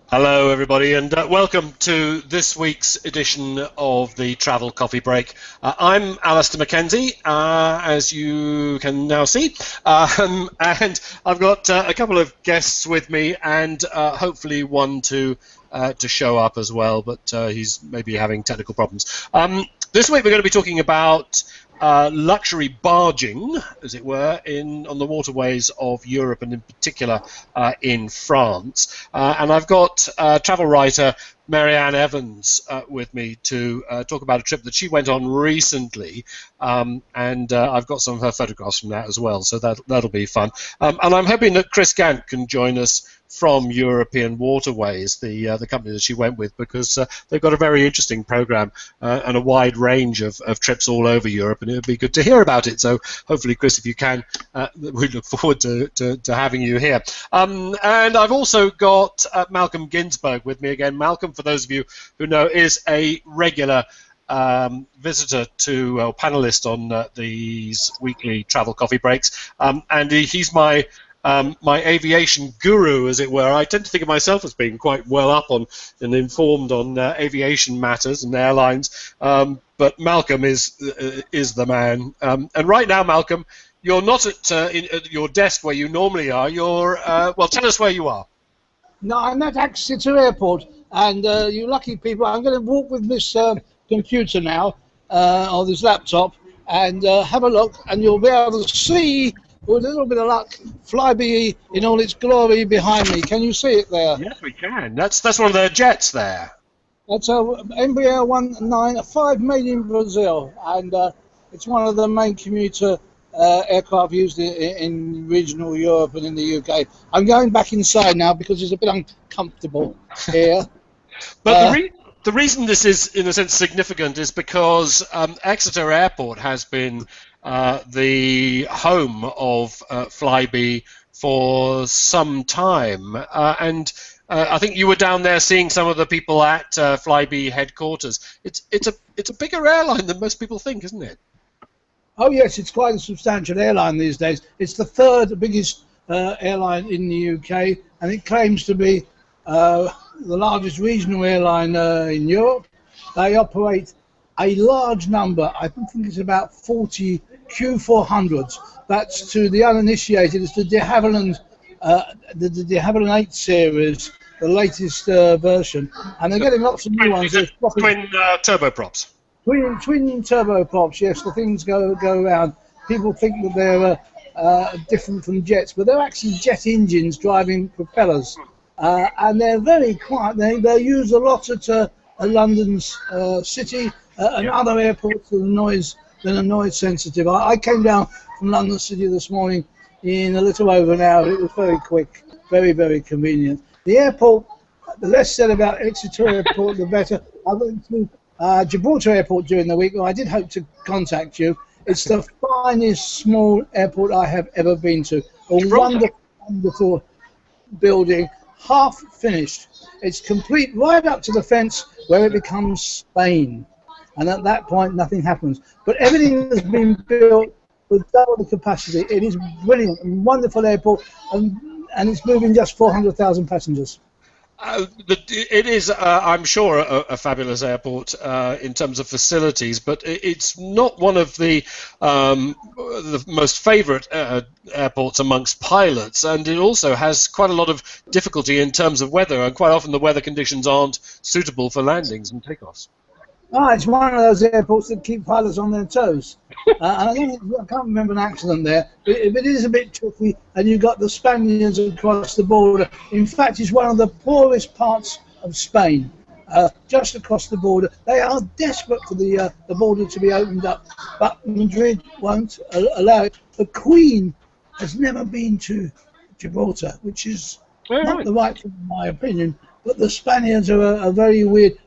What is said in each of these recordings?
Hello, everybody, and welcome to this week's edition of the Travel Coffee Break. I'm Alistair Mackenzie, as you can now see, and I've got a couple of guests with me, and hopefully one to show up as well, but he's maybe having technical problems. This week we're going to be talking about luxury barging, as it were, on the waterways of Europe, and in particular in France. And I've got travel writer Marianne Evans with me to talk about a trip that she went on recently, and I've got some of her photographs from that as well, so that'll be fun. And I'm hoping that Chris Gant can join us from European Waterways, the company that she went with, because they've got a very interesting program and a wide range of trips all over Europe, and it would be good to hear about it. So hopefully, Chris, if you can, we look forward to having you here. And I've also got Malcolm Ginsberg with me again. Malcolm, for those of you who know, is a regular visitor to panelist on these weekly travel coffee breaks, and he's my aviation guru, as it were. I tend to think of myself as being quite well up on and informed on aviation matters and airlines, but Malcolm is the man. And right now, Malcolm, you're not at your desk where you normally are. You're well. Tell us where you are. No, I'm at Exeter Airport, and you lucky people. I'm going to walk with this computer now, or this laptop, and have a look, and you'll be able to see, with a little bit of luck, Flybe in all its glory behind me. Can you see it there? Yes, we can. That's one of their jets there. That's a Embraer 195 made in Brazil, and it's one of the main commuter aircraft used in regional Europe and in the UK. I'm going back inside now because it's a bit uncomfortable here. But the reason this is, in a sense, significant is because Exeter Airport has been the home of Flybe for some time, and I think you were down there seeing some of the people at Flybe headquarters. It's a bigger airline than most people think, isn't it? Oh yes, it's quite a substantial airline these days. It's the third biggest airline in the UK, and it claims to be the largest regional airline in Europe. They operate a large number, I think it's about 40 Q400s. That's, to the uninitiated, it's the de Havilland 8 series, the latest version, and they're getting lots of new ones. Twin turboprops. Twin turboprops, yes. The things go around. People think that they're different from jets, but they're actually jet engines driving propellers, and they're very quiet. They're used a lot at London's City and other airports that are noise sensitive. I came down from London City this morning in a little over an hour. It was very quick, very, very convenient. The airport, the less said about Exeter Airport, the better. I went to Gibraltar Airport during the week. Well, I did hope to contact you. It's the finest small airport I have ever been to. A wonderful, wonderful building, half finished. It's complete right up to the fence where it becomes Spain. And at that point, nothing happens. But everything has been built with double the capacity. It is brilliant and wonderful airport, and it's moving just 400,000 passengers. It is, I'm sure, a fabulous airport in terms of facilities, but it's not one of the most favourite airports amongst pilots, and it also has quite a lot of difficulty in terms of weather, and quite often the weather conditions aren't suitable for landings and takeoffs. Oh, it's one of those airports that keep pilots on their toes. And I can't remember an accident there, but it is a bit tricky, and you've got the Spaniards across the border. In fact, it's one of the poorest parts of Spain, just across the border. They are desperate for the border to be opened up, but Madrid won't allow it. The Queen has never been to Gibraltar, which is not the right thing in my opinion, but the Spaniards are a very weird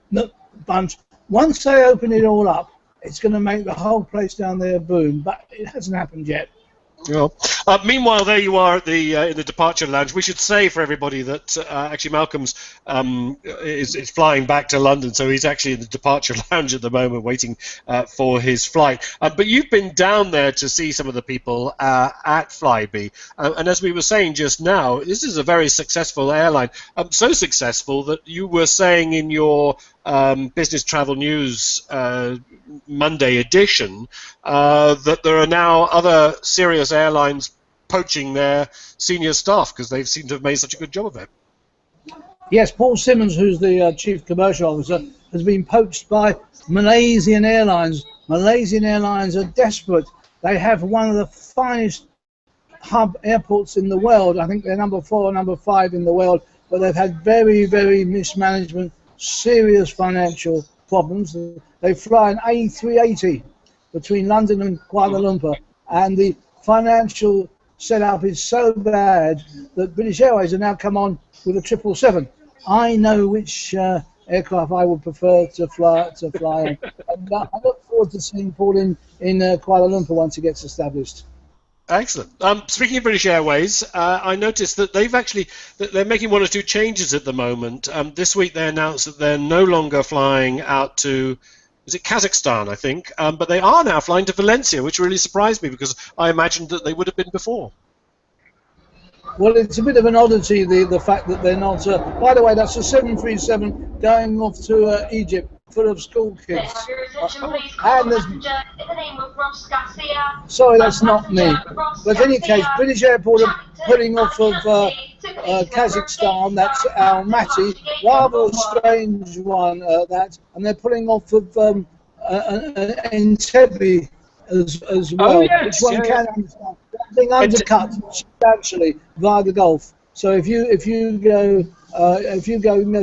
bunch. Once they open it all up, it's going to make the whole place down there boom, but it hasn't happened yet. Well, Meanwhile, there you are at the in the departure lounge. We should say for everybody that actually Malcolm's is flying back to London, so he's actually in the departure lounge at the moment, waiting for his flight. But you've been down there to see some of the people at Flybe, and as we were saying just now, this is a very successful airline. So successful that you were saying in your Business Travel News Monday edition that there are now other serious airlines poaching their senior staff because they seem to have made such a good job of it. Yes, Paul Simmons, who's the Chief Commercial Officer, has been poached by Malaysian Airlines. Malaysian Airlines are desperate. They have one of the finest hub airports in the world. I think they're number 4 or number 5 in the world, but they've had very, very mismanagement, serious financial problems. They fly an A380 between London and Kuala Lumpur, and the financial setup is so bad that British Airways have now come on with a 777. I know which aircraft I would prefer to fly on. And I look forward to seeing Paul in Kuala Lumpur once he gets established. Excellent. Speaking of British Airways, I noticed that they're making 1 or 2 changes at the moment. This week they announced that they're no longer flying out to, is it Kazakhstan, I think, but they are now flying to Valencia, which really surprised me because I imagined that they would have been before. Well, it's a bit of an oddity, the fact that they're not. By the way, that's a 737 going off to Egypt, full of school kids. And there's, sorry, that's not me. But in any case, British Airport are putting off of Kazakhstan. That's Almaty, rather a strange one. And they're pulling off of Entebbe as well, oh, yes, which one can understand. Being undercut substantially via the Gulf. So if you go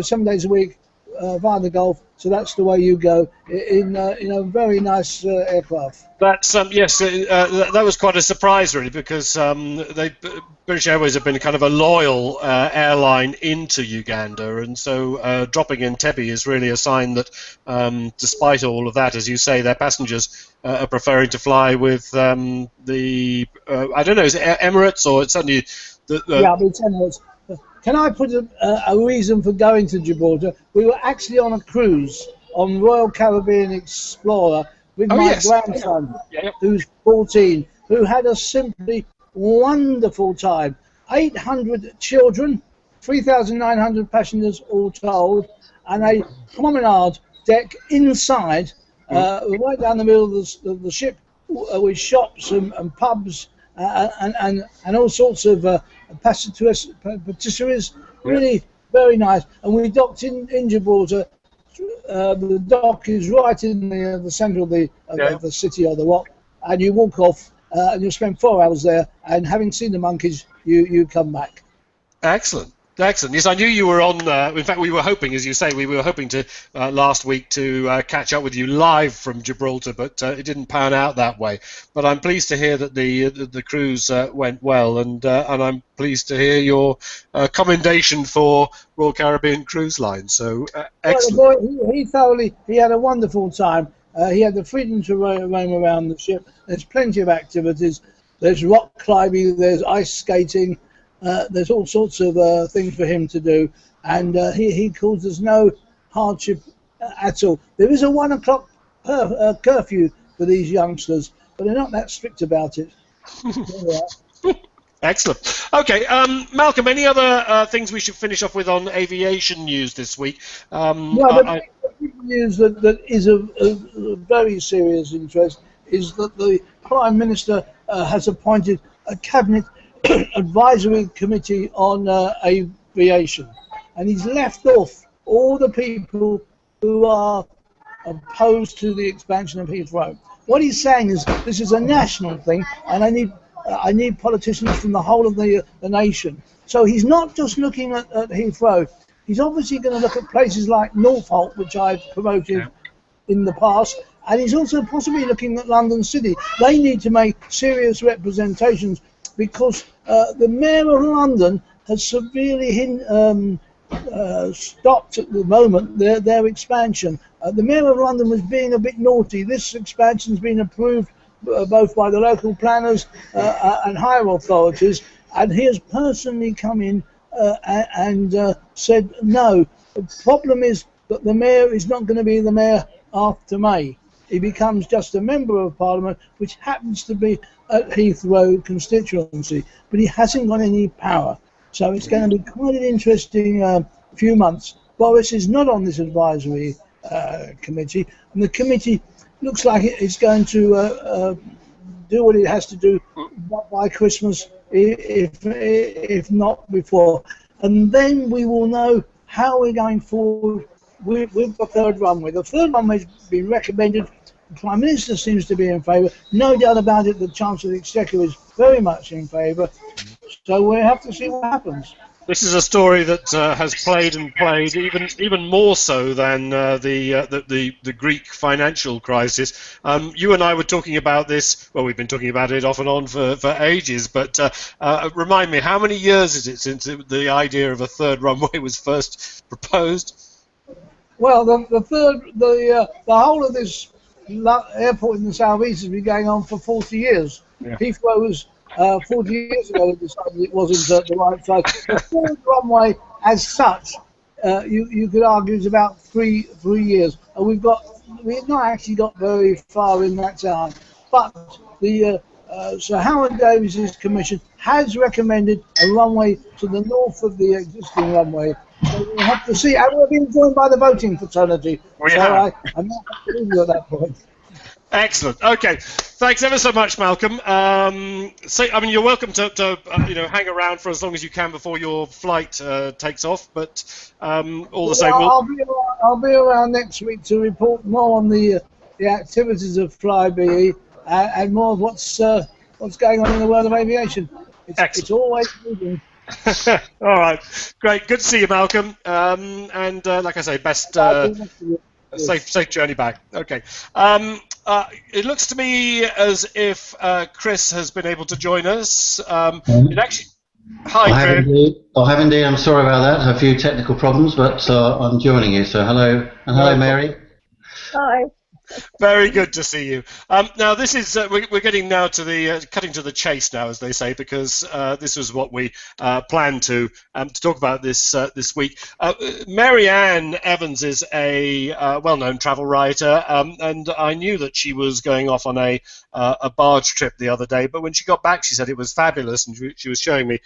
7 days a week via the Gulf, so that's the way you go in a very nice aircraft. That's yes, that was quite a surprise really, because British Airways have been kind of a loyal airline into Uganda, and so dropping Entebbe is really a sign that despite all of that, as you say, their passengers are preferring to fly with the I don't know, is it Emirates or it's certainly yeah, it's Emirates. Can I put a reason for going to Gibraltar? We were actually on a cruise on Royal Caribbean Explorer with my grandson, who's 14, who had a simply wonderful time. 800 children, 3,900 passengers all told, and a promenade deck inside, right down the middle of the ship, with shops and pubs and all sorts of patisseries. Really very nice. And we docked in Gibraltar. The dock is right in the centre of the city or the rock, and you walk off and you spend 4 hours there, and having seen the monkeys, you come back. Excellent. Excellent. Yes, I knew you were on. In fact, we were hoping, as you say, we were hoping to last week to catch up with you live from Gibraltar, but it didn't pan out that way. But I'm pleased to hear that the cruise went well, and I'm pleased to hear your commendation for Royal Caribbean Cruise Line. So excellent. Well, the boy, he had a wonderful time. He had the freedom to roam around the ship. There's plenty of activities. There's rock climbing. There's ice skating. There's all sorts of things for him to do, and he causes no hardship at all. There is a 1 o'clock curfew for these youngsters, but they're not that strict about it. Excellent. Okay, Malcolm, any other things we should finish off with on aviation news this week? The news that is of very serious interest is that the Prime Minister has appointed a cabinet advisory committee on aviation, and he's left off all the people who are opposed to the expansion of Heathrow. What he's saying is this is a national thing, and I need politicians from the whole of the nation. So he's not just looking at Heathrow. He's obviously going to look at places like Norfolk, which I've promoted in the past, and he's also possibly looking at London City. They need to make serious representations, because the Mayor of London has severely stopped at the moment their expansion. The Mayor of London was being a bit naughty. This expansion's been approved both by the local planners and higher authorities, and he has personally come in and said no. The problem is that the mayor is not going to be the mayor after May. He becomes just a member of Parliament, which happens to be at Heathrow constituency, but he hasn't got any power. So it's going to be quite an interesting few months. Boris is not on this advisory committee, and the committee looks like it's going to do what it has to do by Christmas, if not before. And then we will know how we're going forward with the third runway. The third runway has been recommended. The Prime Minister seems to be in favour. No doubt about it, the Chancellor of the Exchequer is very much in favour. So we'll have to see what happens. This is a story that has played and played, even more so than the Greek financial crisis. You and I were talking about this. Well, we've been talking about it off and on for ages. But remind me, how many years is it since the idea of a third runway was first proposed? Well, the whole of this airport in the southeast has been going on for 40 years. Yeah. Heathrow was 40 years ago they decided it wasn't the right size. The third runway, as such, you could argue is about three years, and we've not actually got very far in that time. But the Sir Howard Davis's commission has recommended a runway to the north of the existing runway. So we'll have to see. And we're being joined by the voting fraternity. I'm not happy at that point. Excellent. Okay. Thanks ever so much, Malcolm. You're welcome to hang around for as long as you can before your flight takes off. But all the same, I'll be around next week to report more on the activities of Flybe and more of what's going on in the world of aviation. It's always moving. All right. Great. Good to see you, Malcolm. And like I say, best. Safe journey back. Okay. It looks to me as if Chris has been able to join us. Hi, Chris. I have indeed. I'm sorry about that. A few technical problems, but I'm joining you. So hello, and hello, Mary. Hi. Very good to see you. Now this is we're getting now to the cutting to the chase now, as they say, because this was what we planned to talk about this week. Mary Ann Evans is a well-known travel writer, and I knew that she was going off on a barge trip the other day. But when she got back, she said it was fabulous, and she was showing me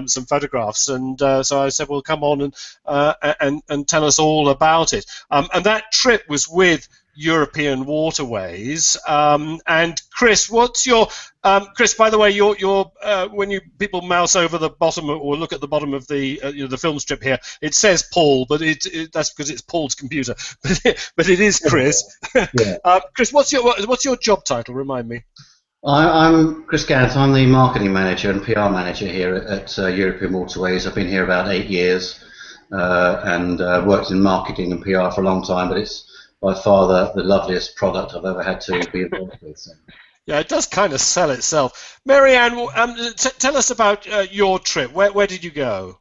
some photographs. And so I said, "Well, come on and tell us all about it." And that trip was with European Waterways. And Chris, what's your Chris? By the way, your when people mouse over the bottom or look at the bottom of the the film strip here, it says Paul, but that's because it's Paul's computer. But it is Chris. Yeah. Chris, what's your job title? Remind me. I'm Chris Gant. I'm the marketing manager and PR manager here at European Waterways. I've been here about 8 years and worked in marketing and PR for a long time, but it's by far the loveliest product I've ever had to be involved with. So. Yeah, it does kind of sell itself. Mary Ann, tell us about your trip. Where did you go?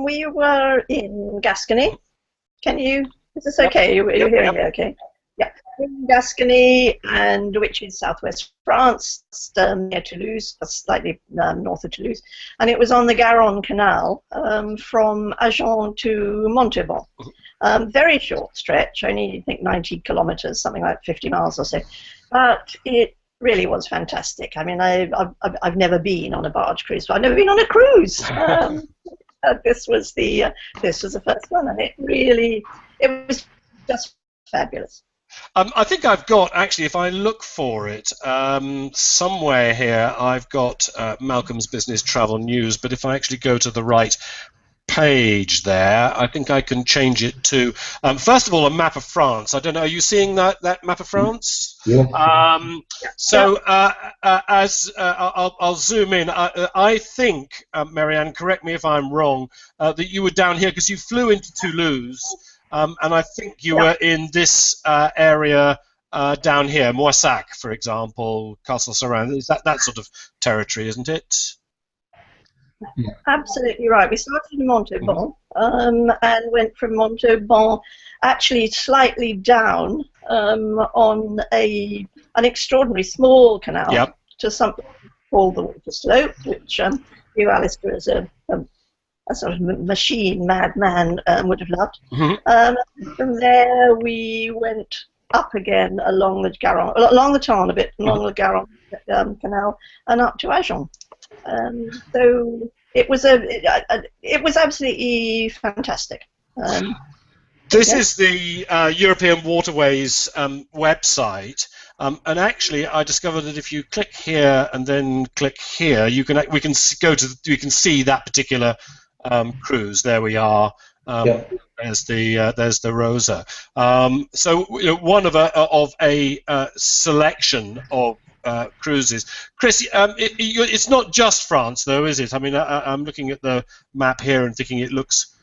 We were in Gascony. Is this okay? You're hearing me okay? Yeah. In Gascony, which is southwest France, near Toulouse, slightly north of Toulouse. And it was on the Garonne Canal from Agen to Montauban. Very short stretch, only I think 90 kilometers, something like 50 miles or so. But it really was fantastic. I mean, I've never been on a barge cruise, but I've never been on a cruise. This was the first one, and it was just fabulous. I think I've got, actually, if I look for it, somewhere here, I've got Malcolm's Business Travel News, but if I actually go to the right page there, I think I can change it to, first of all, a map of France. I don't know, are you seeing that map of France? Yeah. I'll zoom in. I think, Marianne, correct me if I'm wrong, that you were down here because you flew into Toulouse. And I think you were in this area down here, Moissac, for example, Castle Saran. Is that sort of territory, isn't it? Yeah. Absolutely right. We started in Montauban and went from Montauban actually slightly down on an extraordinarily small canal to something called the Water Slope, which you, Alistair, as a sort of machine madman would have loved. From there, we went up again along the Garonne, along the Tarn a bit, along the Garonne canal, and up to Agen. So it was absolutely fantastic. This is the European Waterways website, and actually, I discovered that if you click here and then click here, we can see that particular cruise. There we are. There's the Rosa. So one of a selection of cruises. Chris, it's not just France, though, is it? I mean, I'm looking at the map here and thinking it looks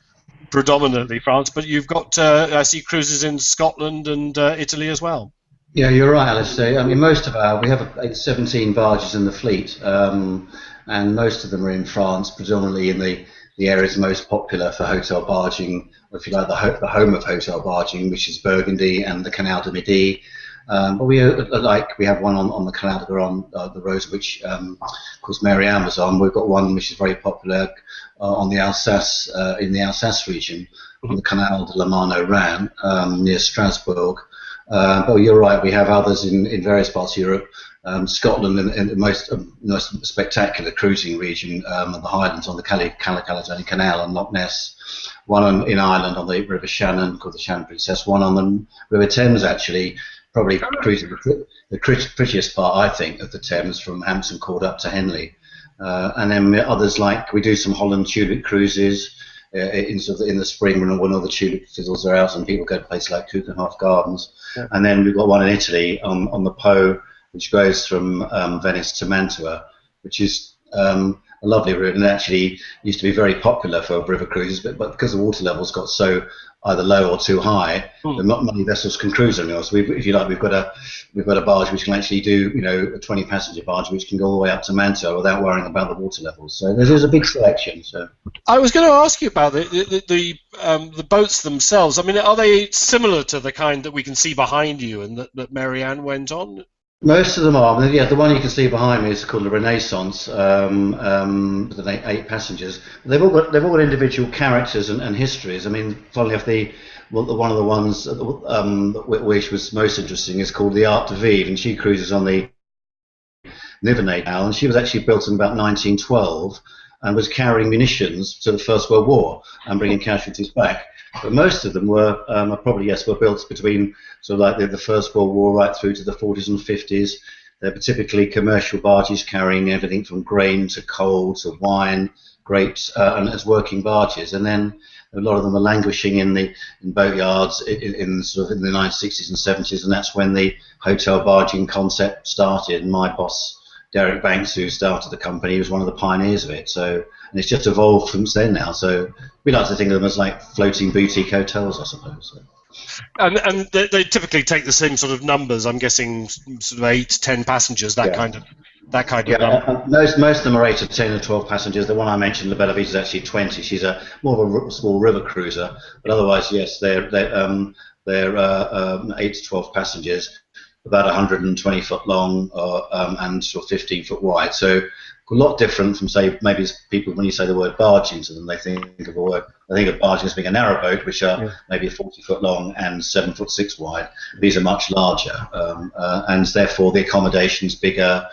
predominantly France, but you've got I see cruises in Scotland and Italy as well. Yeah, you're right, Alistair. I mean, we have 17 barges in the fleet, and most of them are in France, predominantly in the areas most popular for hotel barging, or if you like, the home of hotel barging, which is Burgundy and the Canal de Midi. But we have one on the Canal de Garonne, the Rose, which of course Marianne was on. We've got one which is very popular on the Alsace, in the Alsace region, on the Canal de la Marne-Rhin, near Strasbourg. But you're right, we have others in various parts of Europe. Scotland, in the most spectacular cruising region, of the Highlands on the Caledonian Canal and Loch Ness. One in Ireland on the River Shannon called the Shannon Princess. One on the River Thames, actually, probably cruising the prettiest part, I think, of the Thames from Hampton Court up to Henley. And then others, like we do some Holland tulip cruises in the spring when all the tulip fizzles are out and people go to places like Keukenhof Gardens. Yeah. And then we've got one in Italy on the Po, which goes from Venice to Mantua, which is a lovely route, and actually used to be very popular for river cruises, but because the water levels got so either low or too high, not many vessels can cruise on yours. So if you like, we've got a barge which can actually do, a 20-passenger barge which can go all the way up to Mantua without worrying about the water levels. So there's a big selection. So I was going to ask you about the boats themselves. I mean, are they similar to the kind that we can see behind you and that Marianne went on? Most of them are. Yeah, the one you can see behind me is called the Renaissance, with 8 passengers. They've all got individual characters and histories. I mean, funnily enough, one of the ones which was most interesting is called the Art de Vivre, and she cruises on the Nivernais now, and she was actually built in about 1912 and was carrying munitions to the First World War and bringing casualties back. But most of them were were built between sort of like the First World War right through to the 40s and 50s. They're typically commercial barges carrying everything from grain to coal to wine, grapes, and as working barges. And then a lot of them are languishing in boatyards in the 1960s and 70s, and that's when the hotel barging concept started. And my boss, Derek Banks, who started the company, was one of the pioneers of it. So, and it's just evolved from then now. So we like to think of them as like floating boutique hotels, I suppose. So. And they typically take the same sort of numbers. I'm guessing sort of 8, 10 passengers, that kind of number. Most of them are 8 or 10 or 12 passengers. The one I mentioned, La Belle Vita, is actually 20. She's more of a small river cruiser, but otherwise, yes, they're 8 to 12 passengers, about 120 foot long and sort of 15 foot wide. So a lot different from, say, maybe people, when you say the word barging to them, they think of barging as being a narrow boat, which are maybe 40 foot long and 7 foot 6 wide. These are much larger, and therefore the accommodation's bigger,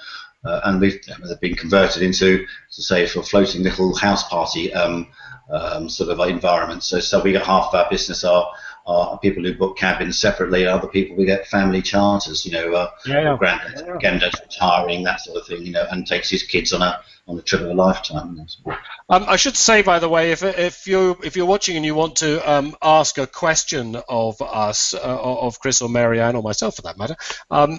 and they've been converted into, to say, for floating little house party sort of environments. So we get half of our business are people who book cabins separately, and other people we get family charters, granddad's retiring, that sort of thing, and takes his kids on a trip of a lifetime. I should say, by the way, if you're watching and you want to ask a question of us, of Chris or Marianne or myself for that matter,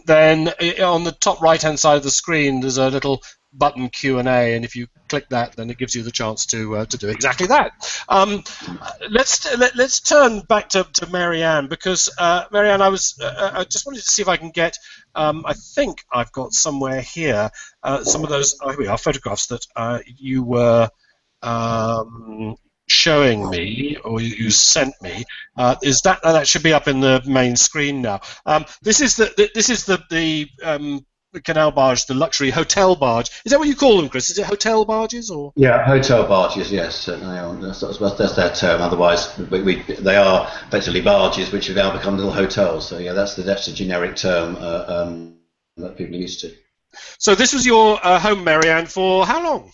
then on the top right-hand side of the screen there's a little button Q&A, and if you click that, then it gives you the chance to do exactly that. Let's turn back to Marianne, because Marianne, I just wanted to see if I can get. I think I've got somewhere here some of those. Oh, here we are, photographs that you were showing me, or you sent me, is that should be up in the main screen now. This is the canal barge, the luxury hotel barge. Is that what you call them, Chris? Is it hotel barges or? Yeah, hotel barges, yes, certainly. That's their term. Otherwise, they are effectively barges which have now become little hotels. So yeah, that's the generic term that people are used to. So this was your home, Marianne, for how long?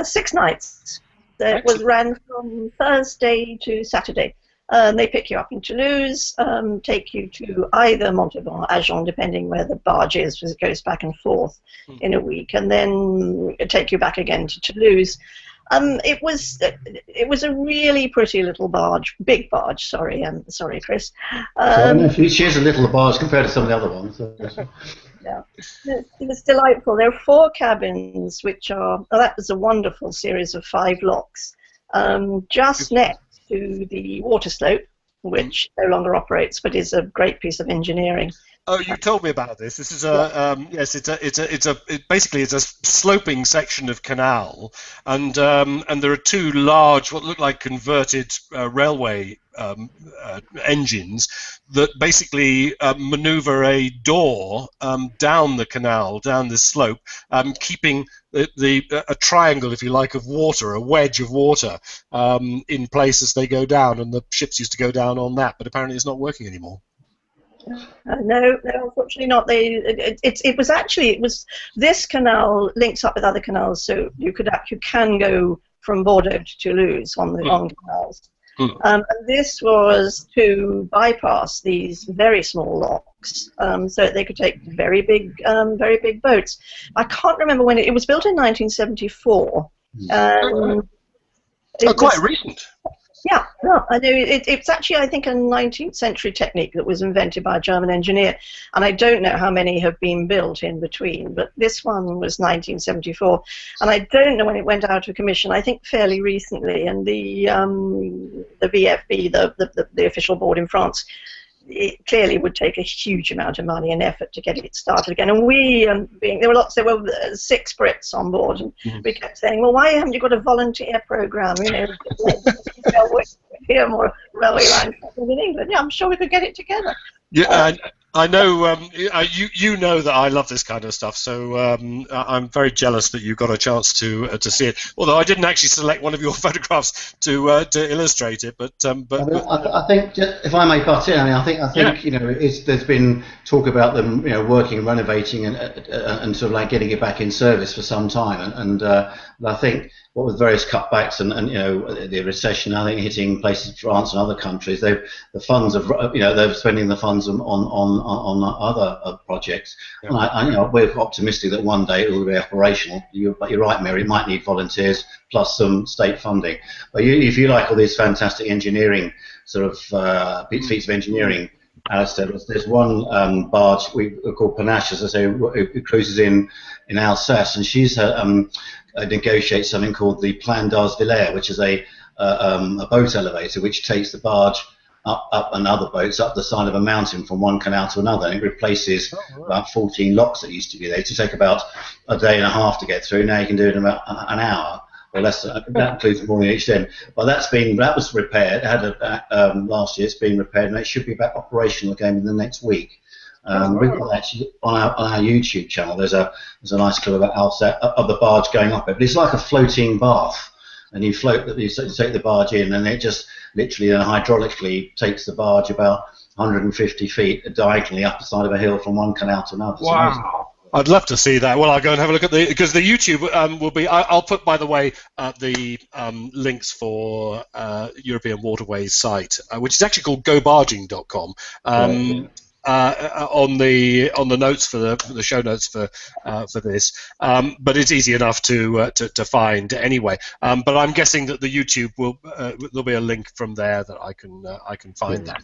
6 nights. It was ran from Thursday to Saturday. They pick you up in Toulouse, take you to either Montauban or Agen, depending where the barge is, because it goes back and forth in a week, and then take you back again to Toulouse. It was a really pretty little barge, big barge. Sorry, Chris. I don't know if she is a little barge compared to some of the other ones. Yeah, it was delightful. There are 4 cabins, which are that was a wonderful series of 5 locks, just next to the water slope, which no longer operates, but is a great piece of engineering. Oh, you told me about this. This is yes, basically it's a sloping section of canal, and there are 2 large, what look like converted railway engines that basically maneuver a door down the canal, down the slope, keeping a triangle, if you like, of water, a wedge of water, in place as they go down. And the ships used to go down on that, but apparently it's not working anymore. No, unfortunately not. It was this canal links up with other canals, so you can go from Bordeaux to Toulouse on canals. And this was to bypass these very small locks, so they could take very big boats. I can't remember when it was built in 1974. Quite recent. Yeah, no, I know. It's actually, I think, a 19th century technique that was invented by a German engineer, and I don't know how many have been built in between, but this one was 1974, and I don't know when it went out of commission. I think fairly recently, and the VFB, the official board in France, it clearly would take a huge amount of money and effort to get it started again. And we, there were 6 Brits on board, and we kept saying, well, why haven't you got a volunteer program? You know, here more railway lines in England. Yeah, I'm sure we could get it together. Yeah, I know. You know that I love this kind of stuff, so I'm very jealous that you got a chance to see it. Although I didn't actually select one of your photographs to illustrate it, but I think, if I may butt in, I think yeah. You know, there's been talk about them, you know, working and renovating and sort of like getting it back in service for some time, and I think what with various cutbacks and you know the recession, I think hitting places, France and other countries, the funds of they're spending the funds on other projects. Yeah. And you know, we're optimistic that one day it will be operational. But you're right, Mary, it might need volunteers plus some state funding. But if you like all these fantastic engineering sort of feats of engineering, Alistair, there's one barge we call Panache, as I say, who cruises in Alsace, and she's negotiates something called the Plan d'Arsvillers, which is a boat elevator which takes the barge up and other boats up the side of a mountain from one canal to another, and it replaces about 14 locks that used to be there. It used to take about a day and a half to get through. Now you can do it in about an hour or less. That includes morning each day. But that was repaired. It had last year. It's been repaired, and it should be back operational again in the next week. We've got actually on our YouTube channel. There's a nice clip about of the barge going up it, but it's like a floating bath. And you take the barge in, and it just literally and hydraulically takes the barge about 150 feet diagonally up the side of a hill from one canal to another. Wow. I'd love to see that. Well, I'll go and have a look at because the YouTube will be. I'll put, by the way, the links for European Waterways site, which is actually called gobarging.com. On the notes for the show notes for this, but it's easy enough to find anyway. But I'm guessing that the YouTube there'll be a link from there that I can find that.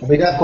We have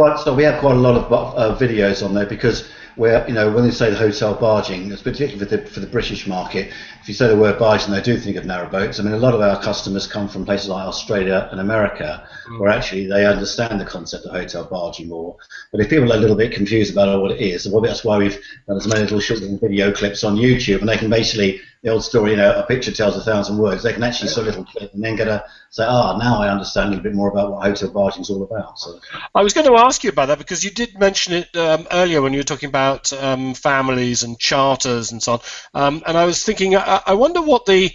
quite a lot of videos on there because when they say the hotel barging, it's particularly for the British market. If you say the word barging, they do think of narrowboats. I mean, a lot of our customers come from places like Australia and America, where actually they understand the concept of hotel barging more. But if people are a little bit confused about what it is. Well, that's why we've done as many little short video clips on YouTube, and they can basically, the old story, you know, a picture tells 1,000 words. They can actually sort of little clip and then get a say, now I understand a little bit more about what hotel barging is all about. So I was going to ask you about that because you did mention it earlier when you were talking about families and charters and so on. And I was thinking, I wonder what the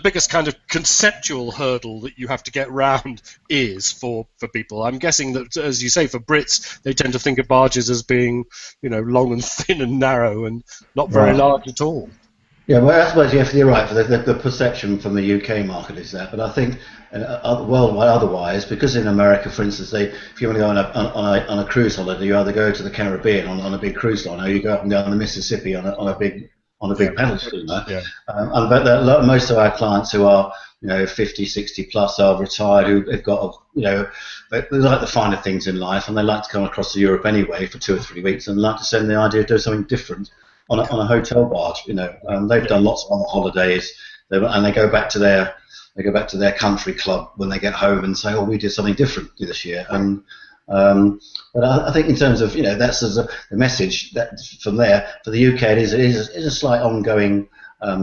biggest kind of conceptual hurdle that you have to get round is for people. I'm guessing that, as you say, for Brits, they tend to think of barges as being, you know, long and thin and narrow and not very large at all. Yeah, well, I suppose you're right. For the perception from the UK market is that, but I think worldwide otherwise, because in America, for instance, if you want to go on a cruise holiday, you either go to the Caribbean on a big cruise line, or you go up and down the Mississippi on a big pedal steamer. Yeah. But most of our clients who are, you know, 50, 60 plus are retired, who've got, you know, they like the finer things in life, and they like to come across to Europe anyway for 2 or 3 weeks, and like to send the idea of doing something different on a hotel barge. You know, they've done lots of other holidays, and they go back to their country club when they get home and say, we did something different this year. And but I think in terms of, you know, that's the message that from there for the UK, it is a slight ongoing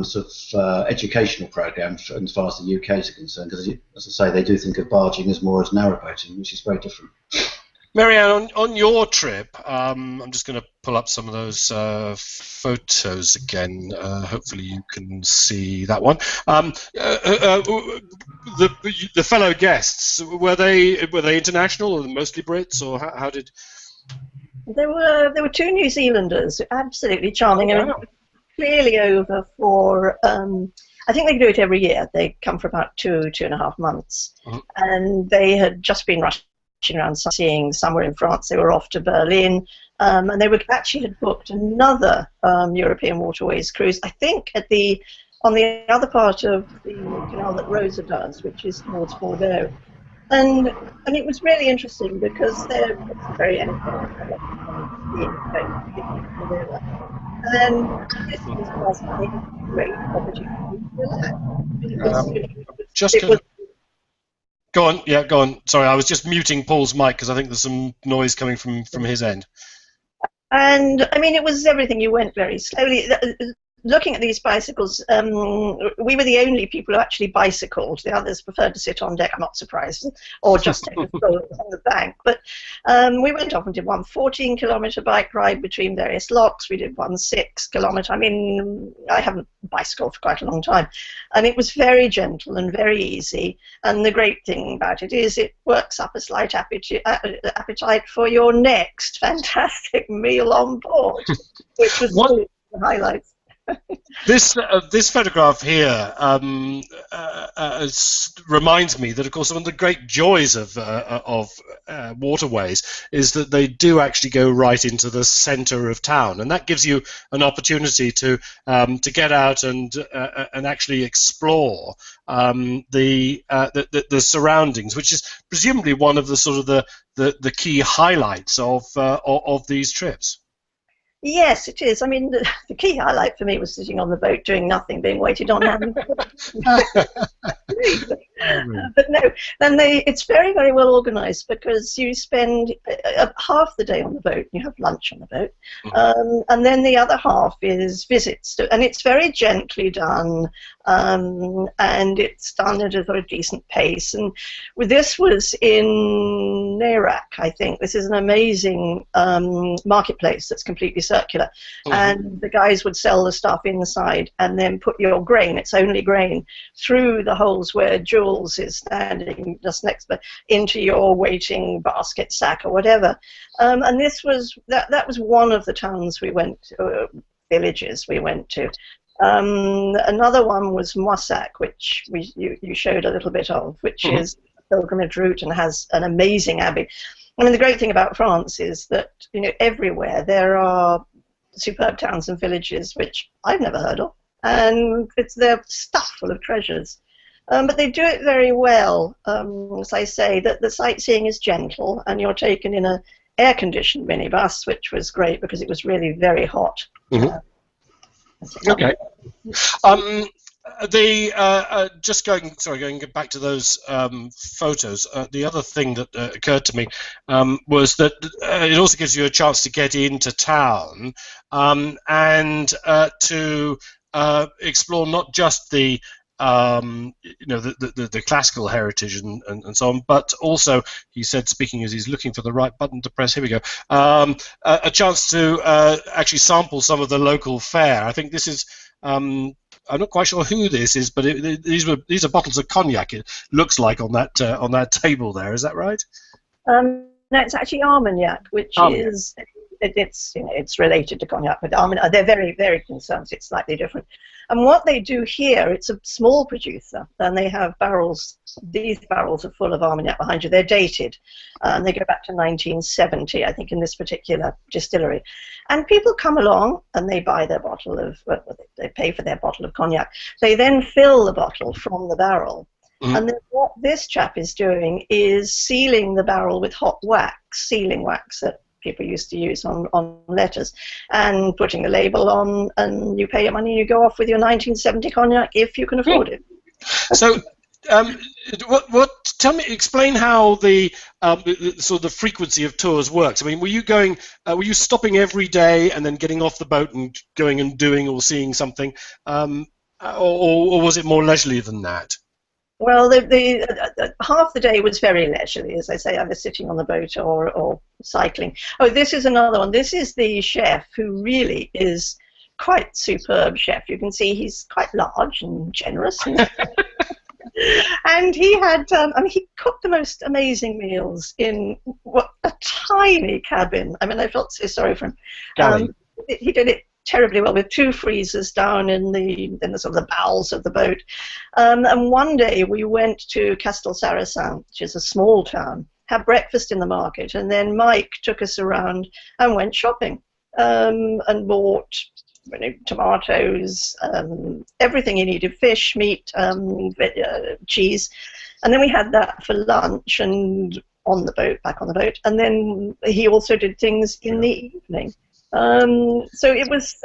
sort of educational program as far as the UK is concerned, because as I say, they do think of barging as more as narrowboating, which is very different. Marianne, on your trip, I'm just going to pull up some of those photos again. Hopefully you can see that one. The fellow guests, were they international or mostly Brits, or how did? There were 2 New Zealanders, absolutely charming. Oh, wow. And clearly over for. I think they do it every year. They come for about 2.5 months, and they had just been rushing around seeing somewhere in France. They were off to Berlin, and they had booked another European Waterways cruise, I think on the other part of the canal that Rosa does, which is towards Bordeaux. And it was really interesting because they're very energetic. And this was a great opportunity. Go on, yeah, go on. Sorry, I was just muting Paul's mic because I think there's some noise coming from his end. And I mean, it was everything. You went very slowly. Looking at these bicycles, we were the only people who actually bicycled. The others preferred to sit on deck, I'm not surprised, or just take a stroll on the bank. But we went off and did one 14-kilometre bike ride between various locks. We did one 6-kilometre. I mean, I haven't bicycled for quite a long time. And it was very gentle and very easy. And the great thing about it is it works up a slight appetite for your next fantastic meal on board, which was one of the highlights. This photograph here reminds me that, of course, one of the great joys of waterways is that they do actually go right into the centre of town, and that gives you an opportunity to get out and actually explore the surroundings, which is presumably one of the sort of the key highlights of these trips. Yes, it is. I mean, the key highlight for me was sitting on the boat doing nothing, being waited on. But no, and it's very, very well organised because you spend half the day on the boat, you have lunch on the boat, and then the other half is visits, and it's very gently done, and it's done at a sort of decent pace. And this was in Iraq, I think. This is an amazing marketplace that's completely circular, and the guys would sell the stuff inside and then put your grain, it's only grain, through the holes where Jules is standing just next to, into your waiting basket, sack, or whatever. And this was that was one of the towns we went to, villages we went to. Another one was Moissac, which you showed a little bit of, which is a pilgrimage route and has an amazing abbey. I mean, the great thing about France is that, you know, everywhere there are superb towns and villages which I've never heard of, and they're stuffed full of treasures. But they do it very well. As I say, that the sightseeing is gentle, and you're taken in an air-conditioned minibus, which was great because it was really very hot. Okay. Just going back to those photos. The other thing that occurred to me was that it also gives you a chance to get into town and to explore not just the the classical heritage and so on, but also, he said, speaking as he's looking for the right button to press, here we go, a chance to actually sample some of the local fare. I think this is, I'm not quite sure who this is, but these are bottles of cognac, it looks like, on that table there. Is that right? No, it's actually Armagnac, which is it's related to cognac, but Armagnac, they're very, very concerned. It's slightly different. And what they do here, it's a small producer, and they have barrels. These barrels are full of Armagnac behind you. They're dated. They go back to 1970, I think, in this particular distillery. And people come along and they buy their bottle of, they pay for their bottle of cognac. They then fill the bottle from the barrel. And then what this chap is doing is sealing the barrel with hot wax, sealing wax that people used to use on letters, and putting a label on, and you pay your money, you go off with your 1970 cognac if you can afford it. So, explain how the sort of the frequency of tours works. I mean, were you stopping every day and then getting off the boat and going and doing or seeing something, or was it more leisurely than that? Well, the half the day was very leisurely. As I say, I was sitting on the boat or cycling. Oh, this is another one. This is the chef, who really is quite superb chef. You can see he's quite large and generous. And he had, he cooked the most amazing meals in a tiny cabin. I mean, I felt so sorry for him. He did it terribly well, with 2 freezers down in the sort of the bowels of the boat. And one day we went to Castel Saracen, which is a small town, had breakfast in the market, and then Mike took us around and went shopping, and bought tomatoes, everything he needed, fish, meat, cheese. And then we had that for lunch and back on the boat. And then he also did things in the evening. So it was,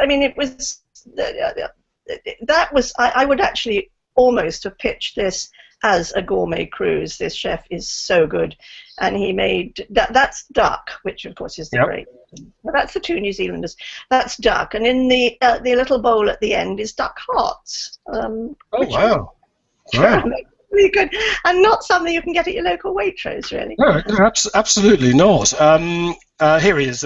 I would actually almost have pitched this as a gourmet cruise. This chef is so good, and he made that's duck, which of course is the great. Well, that's the 2 New Zealanders. That's duck, and in the little bowl at the end is duck hearts. Oh wow! Wow. Really good, and not something you can get at your local Waitrose, really. No, absolutely not. Here he is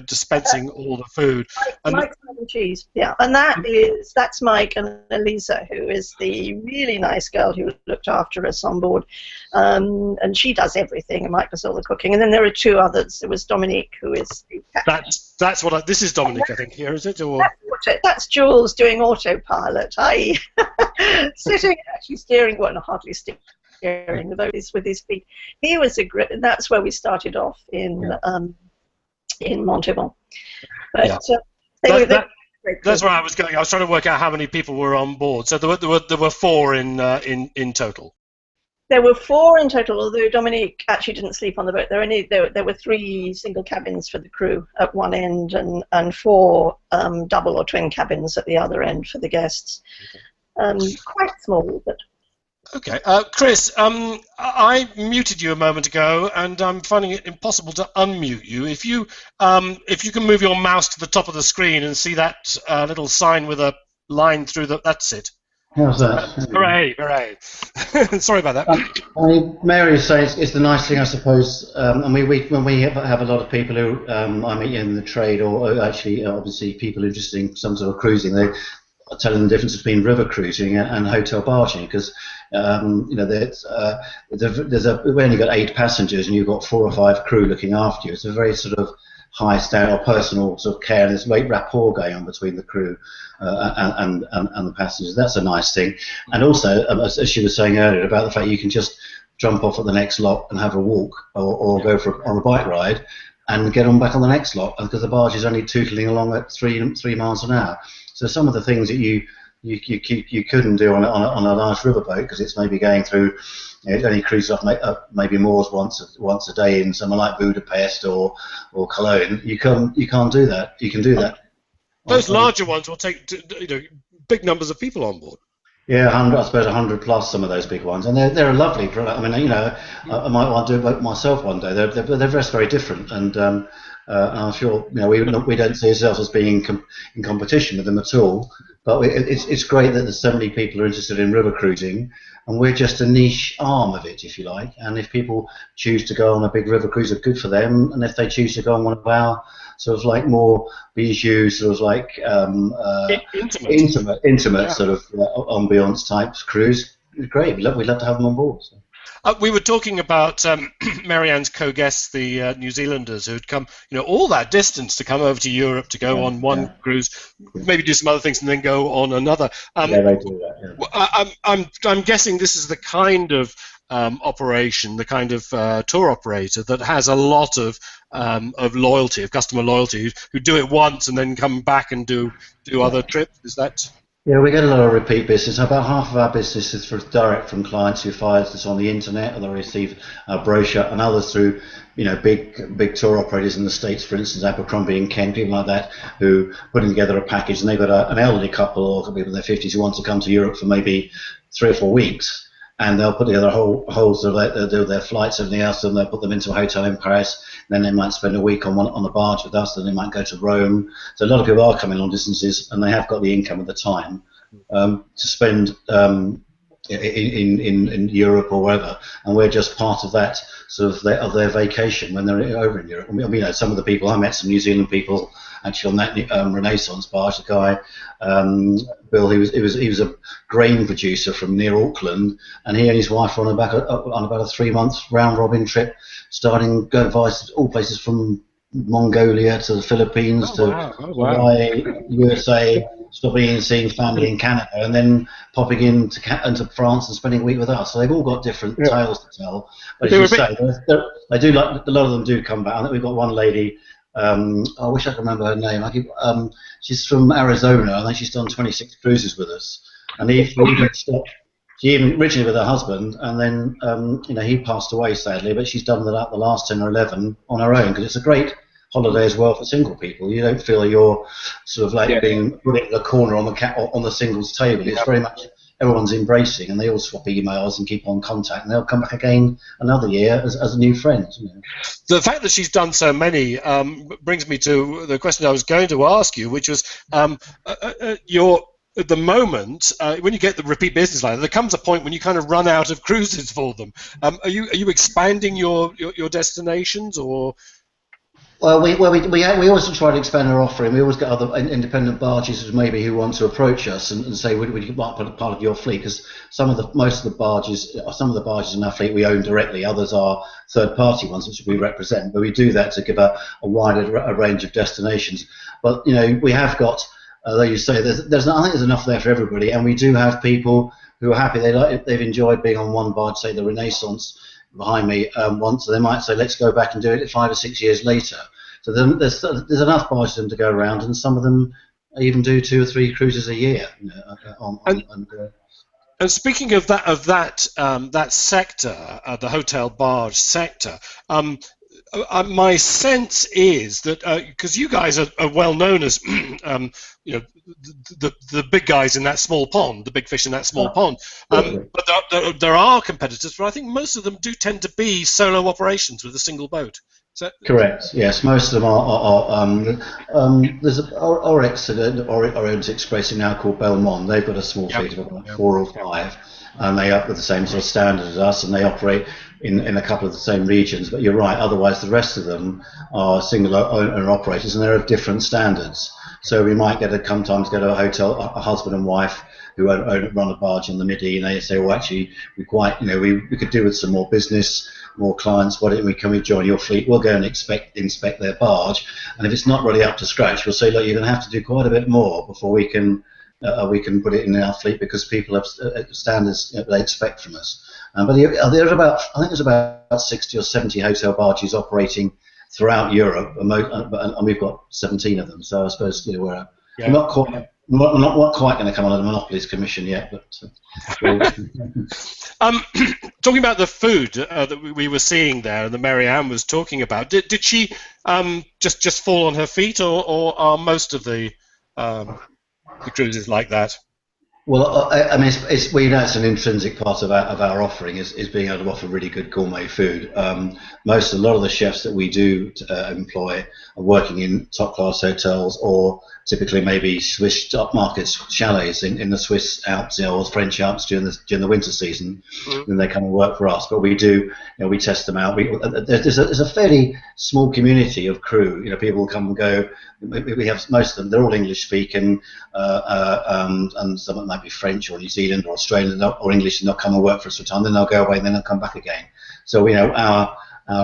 dispensing all the food. Mike's and cheese, yeah, and that's Mike and Elisa, who is the really nice girl who looked after us on board, and she does everything, and Mike does all the cooking. And then there are 2 others. There was Dominique, who is the captain. That's what this is Dominique, I think. Here is it, or that's Jules doing autopilot. Sitting actually steering, well, not hardly steering the boat with his feet. He was that's where we started off in Montauban. But that's where I was going. I was trying to work out how many people were on board. So there were 4 in total. There were 4 in total, although Dominique actually didn't sleep on the boat. There were 3 single cabins for the crew at one end, and 4 double or twin cabins at the other end for the guests. Quite small, but. Okay, Chris, I muted you a moment ago, and I'm finding it impossible to unmute you. If you can move your mouse to the top of the screen and see that little sign with a line through that's it. How's that? Hooray, hooray. Sorry about that. Mary is saying it's the nice thing, I suppose, and when we have a lot of people who I meet in the trade, or actually obviously people interested in some sort of cruising, they are telling the difference between river cruising and hotel barging, because we've only got 8 passengers and you've got 4 or 5 crew looking after you. It's a very sort of high standard, or personal sort of care, and there's great rapport going on between the crew and the passengers. That's a nice thing. And also, as she was saying earlier, about the fact you can just jump off at the next lock and have a walk, or go on a bike ride and get on back on the next lock, because the barge is only tootling along at 3 miles an hour. So some of the things that you couldn't do on a large riverboat, because it's maybe going through, it only cruises off maybe moors once a day in somewhere like Budapest or Cologne. You can't do that. You can do that. Those larger ones will take big numbers of people on board. Yeah, 100, I suppose 100 plus some of those big ones, and they're a lovely product. I mean, I might want to do it myself one day. They're just very different, and I'm sure we don't see ourselves as being in competition with them at all. But it's great that there's so many people who are interested in river cruising, and we're just a niche arm of it, if you like. And if people choose to go on a big river cruiser, good for them. And if they choose to go on one of our sort of like more bijou, sort of like intimate Yeah. sort of ambiance type cruise, great. We'd love to have them on board. So. We were talking about Marianne's co-guests, the New Zealanders, who'd come, all that distance to come over to Europe to go on one cruise, maybe do some other things, and then go on another. Yeah, they do that. Yeah. I'm guessing this is the kind of operation, the kind of tour operator that has a lot of loyalty, of customer loyalty, who do it once and then come back and do other trips. Is that? Yeah, we get a lot of repeat business. About half of our business is direct from clients who find us on the internet, or they receive a brochure, and others through, big tour operators in the States, for instance, Abercrombie and Kent, people like that, who putting together a package, and they've got an elderly couple or people in their 50s who want to come to Europe for maybe 3 or 4 weeks, and they'll put together they'll do their flights and everything else, and they'll put them into a hotel in Paris. Then they might spend a week on the barge with us, then they might go to Rome. So a lot of people are coming long distances, and they have got the income at the time to spend in Europe or wherever, and we're just part of that sort of their vacation when they're over in Europe. I mean, some of the people I met, some New Zealand people actually on that Renaissance barge. The guy Bill, he was a grain producer from near Auckland, and he and his wife were on about a 3-month round robin trip, going via all places from Mongolia to the Philippines Hawaii, USA, stopping in and seeing family in Canada, and then popping into France and spending a week with us. So they've all got different tales to tell. But as you say, they do like a lot of them do come back. I think we've got one lady. I wish I could remember her name. She's from Arizona. I think she's done 26 cruises with us, and she even originally with her husband, and then he passed away sadly. But she's done the last 10 or 11 on her own, because it's a great holiday as well for single people. You don't feel you're sort of like being put in a corner on the singles table. It's very much everyone's embracing, and they all swap emails and keep on contact, and they'll come back again another year as new friends. The fact that she's done so many brings me to the question I was going to ask you, which was at the moment, when you get the repeat business line, there comes a point when you kind of run out of cruises for them. Are you expanding your destinations, or? Well, we always try to expand our offering. We always get other independent barges who want to approach us and say, would you like to put part of your fleet? Because most of the barges in our fleet we own directly. Others are third-party ones which we represent. But we do that to give a wider range of destinations. But we have got, though you say, I think there's enough there for everybody. And we do have people who are happy. They've enjoyed being on one barge, say the Renaissance behind me once, so they might say, let's go back and do it 5 or 6 years later. So there's enough barges for them to go around, and some of them even do 2 or 3 cruises a year. And speaking of that sector, the hotel barge sector, my sense is that because you guys are well known as the big guys in that small pond, the big fish in that small pond, but there are competitors, but I think most of them do tend to be solo operations with a single boat. Correct. Yes, most of them are. There's Oryx, Orient Express, now called Belmont. They've got a small fleet of about 4 or 5, and they are the same sort of standard as us, and they operate in a couple of the same regions. But you're right. Otherwise, the rest of them are single owner operators, and they're of different standards. So we might sometimes get a hotel, a husband and wife who run a barge in the Midi, and they say, well, actually, we could do with some more business, more clients. Can we join your fleet? We'll go and inspect their barge, and if it's not really up to scratch, we'll say, look, you're going to have to do quite a bit more before we can put it in our fleet, because people have standards they expect from us. But there's about 60 or 70 hotel barges operating throughout Europe, and we've got 17 of them. So I suppose we're not quite going to come under the Monopolies Commission yet, but. Talking about the food that we were seeing there, and that Marianne was talking about, did she just fall on her feet, or are most of the cruises like that? Well, I mean, we know it's an intrinsic part of our offering is being able to offer really good gourmet food. A lot of the chefs that we do employ are working in top class hotels, or typically maybe Swiss upmarket chalets in the Swiss Alps, or French Alps during the winter season. Then they come and work for us. But we do, we test them out. There's a fairly small community of crew. People come and go. We have most of them. They're all English speaking, and some of them might be French or New Zealand or Australian or English, and they'll come and work for us for a time. Then they'll go away, and then they'll come back again. So our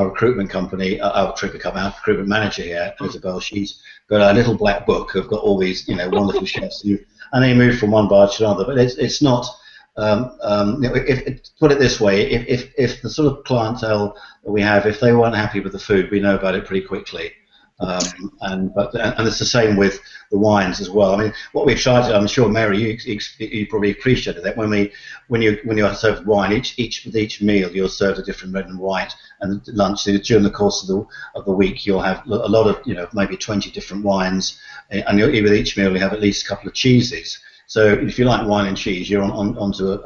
recruitment company, our recruitment manager here, Isabel, she's got a little black book. Who've got all these wonderful chefs, and they move from one barge to another. But it's not. Put it this way: if the sort of clientele that we have, if they weren't happy with the food, we know about it pretty quickly. And it's the same with the wines as well. I mean, what we tried to, I'm sure Mary, you probably appreciated that when you're served wine, with each meal you're served a different red and white, and lunch during the course of the week you'll have a lot of maybe 20 different wines, and with each meal you have at least a couple of cheeses. So if you like wine and cheese, you're onto a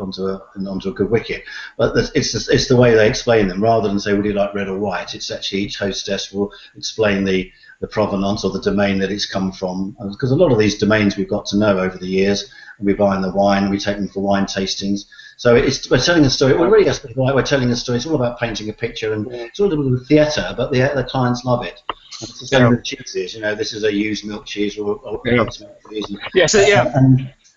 good wicket. But it's the way they explain them, rather than say, would you like red or white? It's actually each hostess will explain the provenance or the domain that it's come from, because a lot of these domains we've got to know over the years, and we buy in the wine, and we take them for wine tastings. So we're telling a story. We're telling a story. It's all about painting a picture, and it's all a little theatre, but the clients love it. And it's the same with cheeses. This is a used milk cheese or milk cheese. Yes, yeah.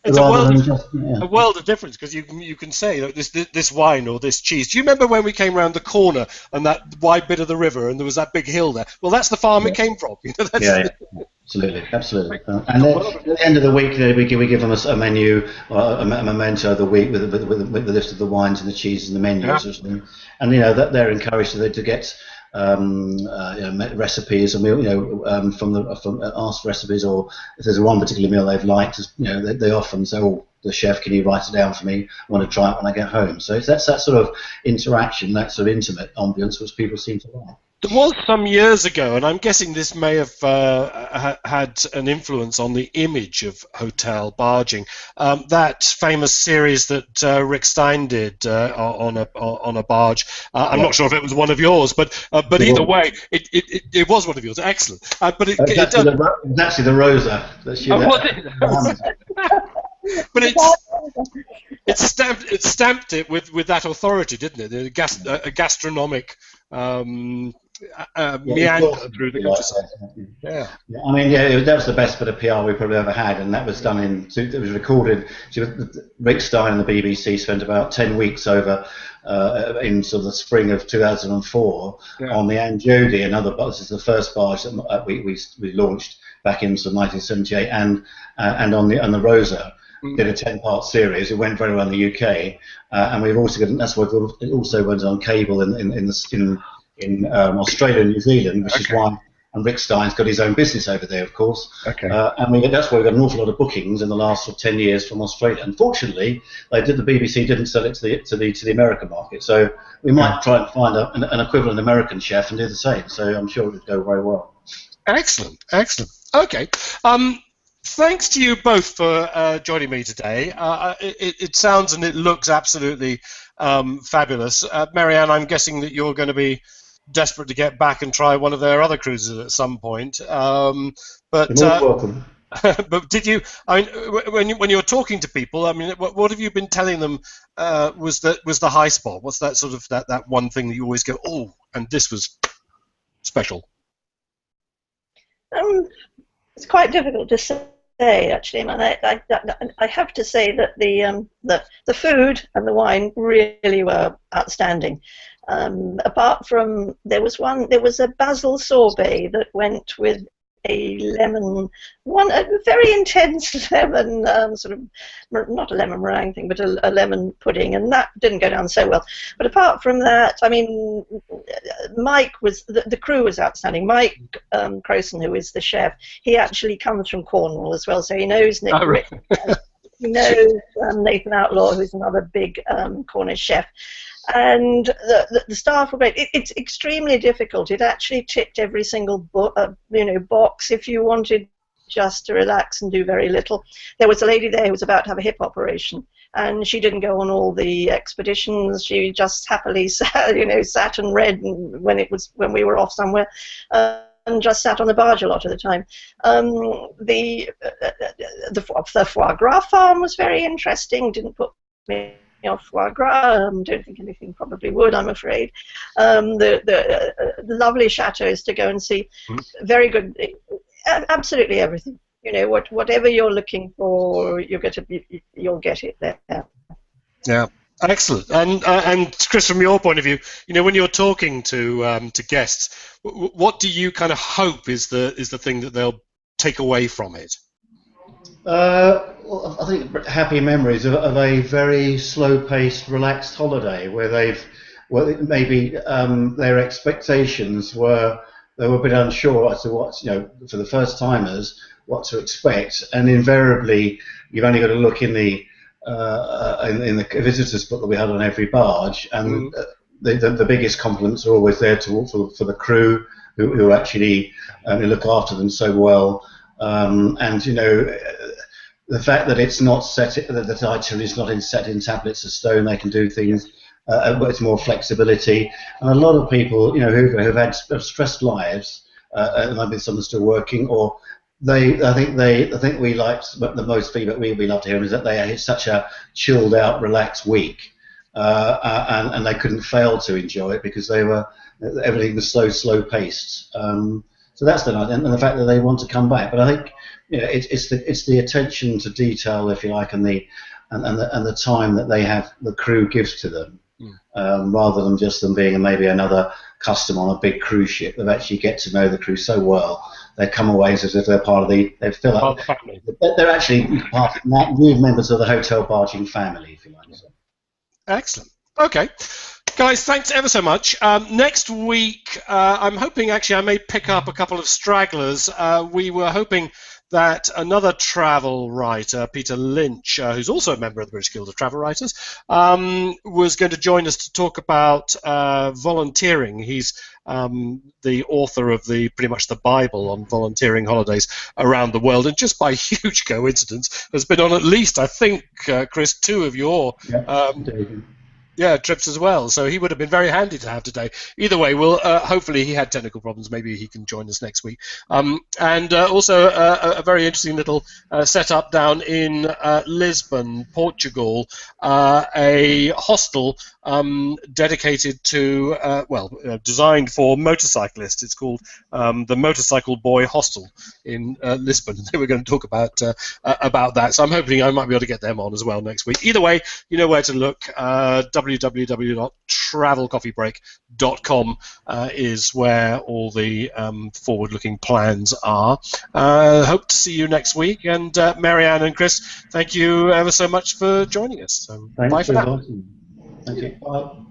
It's a world of difference, because you can say this wine or this cheese. Do you remember when we came around the corner and that wide bit of the river and there was that big hill there? Well, that's the farm it came from. Absolutely. And then at the end of the week, we give them a menu, or a memento of the week with the list of the wines and the cheeses and the menus, and that they're encouraged to get recipes, and from ask recipes, or if there's one particular meal they've liked, they often say, "Oh, the chef, can you write it down for me? I want to try it when I get home." So that's that sort of interaction, that sort of intimate ambience, which people seem to like. There was some years ago, and I'm guessing this may have had an influence on the image of hotel barging. That famous series that Rick Stein did on a barge. I'm not sure if it was one of yours, but either way, it was one of yours. Excellent. But it was actually the Rosa. Was it? But it stamped it with that authority, didn't it? A gastronomic meander through the countryside. Yeah. I mean, that was the best bit of PR we probably ever had, and that was done it was recorded. Rick Stein and the BBC spent about 10 weeks over in sort of the spring of 2004 on the Anjodi. This is the first barge that we launched back in sort of 1978, and on the Rosa. Did a 10-part series. It went very well in the UK, and we've also got. That's what it also went on cable in Australia and New Zealand, which is why. And Rick Stein's got his own business over there, of course. Okay. And that's why we've got an awful lot of bookings in the last 10 years from Australia. Unfortunately, the BBC didn't sell it to the American market, so we might try and find an equivalent American chef and do the same. So I'm sure it would go very well. Excellent. Okay. Thanks to you both for joining me today. It sounds and it looks absolutely fabulous. Marianne, I'm guessing that you're going to be desperate to get back and try one of their other cruises at some point. But welcome. But did you? I mean, when you're talking to people, I mean, what have you been telling them was the high spot? What's that sort of that one thing that you always go, oh, and this was special? It's quite difficult to say, actually. I have to say that the food and the wine really were outstanding. Apart from there was a basil sorbet that went with a very intense lemon, sort of not a lemon meringue thing, but a lemon pudding, and that didn't go down so well. But apart from that, I mean, Mike the crew was outstanding. Mike Crowson, who is the chef, he actually comes from Cornwall as well, so he knows Nick. Rick. He knows Nathan Outlaw, who's another big Cornish chef. And the staff were great. It's extremely difficult. It actually ticked every single box. If you wanted just to relax and do very little. There was a lady there who was about to have a hip operation, and she didn't go on all the expeditions. She just happily sat, sat and read when we were off somewhere. And just sat on the barge a lot of the time. The foie gras farm was very interesting. Didn't put me off foie gras. Don't think anything probably would, I'm afraid. The lovely chateaus to go and see. Very good. Absolutely everything. Whatever you're looking for, you'll get it there. Yeah. Excellent. And Chris, from your point of view, when you're talking to guests, what do you kind of hope is the thing that they'll take away from it? Well, I think happy memories of a very slow-paced, relaxed holiday where maybe their expectations they were a bit unsure as to what, for the first timers, what to expect, and invariably you've only got to look in the visitors book that we had on every barge, and the biggest compliments are always there for the crew who actually look after them so well, and the fact that it's not the itinerary is not set in tablets of stone. They can do things. It's more flexibility, and a lot of people who've had stressed lives, and maybe some are still working, or I think we liked the most feedback we loved hearing is that they had such a chilled out, relaxed week, and they couldn't fail to enjoy it because everything was so slow paced. So that's the nice, and the fact that they want to come back. But I think it's the attention to detail, if you like, and the time that the crew gives to them, rather than just them being maybe another customer on a big cruise ship. They actually get to know the crew so well. They come away as if they're part of the family. They're actually part of new members of the hotel barging family, if you like. So. Excellent. Okay. Guys, thanks ever so much. Next week, I'm hoping actually I may pick up a couple of stragglers. We were hoping that another travel writer, Peter Lynch, who's also a member of the British Guild of Travel Writers, was going to join us to talk about volunteering. He's the author of pretty much the Bible on volunteering holidays around the world, and just by huge coincidence has been on at least, I think, Chris, 2 of your trips as well. So he would have been very handy to have today. Either way, we'll hopefully he had technical problems. Maybe he can join us next week. And also a very interesting little setup down in Lisbon, Portugal, a hostel dedicated to designed for motorcyclists. It's called the Motorcycle Boy Hostel in Lisbon. They were going to talk about that. So I'm hoping I might be able to get them on as well next week. Either way, you know where to look. www.travelcoffeebreak.com is where all the forward-looking plans are. Hope to see you next week. And Marianne and Chris, thank you ever so much for joining us. So bye for now. Thank you. Bye.